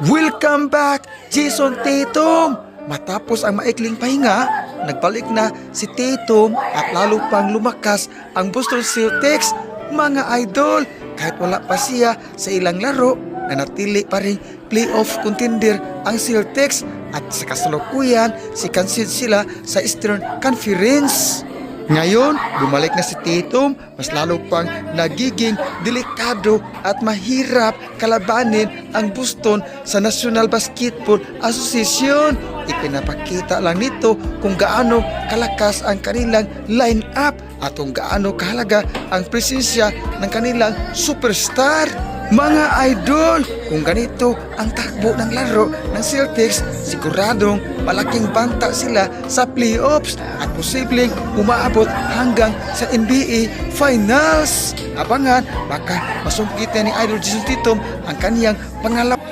Welcome back, Jason Tatum! Matapos ang maikling pahinga, nagbalik na si Tatum at lalo pang lumakas ang Boston Celtics. Mga idol, kahit wala pa siya sa ilang laro, nanatili pa rin playoff contender ang Celtics at sa kasalukuyan sikansid sila sa Eastern Conference. Ngayon, bumalik na si Tatum, mas lalo pang nagiging delikado at mahirap kalabanin ang Boston sa National Basketball Association. Ipinapakita lang nito kung gaano kalakas ang kanilang line-up at kung gaano kahalaga ang presensya ng kanilang superstar. Mga idol, kung ganito ang takbo ng laro ng Celtics, siguradong malaking banta sila sa playoffs at posibleng umaabot hanggang sa NBA Finals. Abangan, baka masungkitan ni Idol Jason Tatum ang kaniyang pangalawang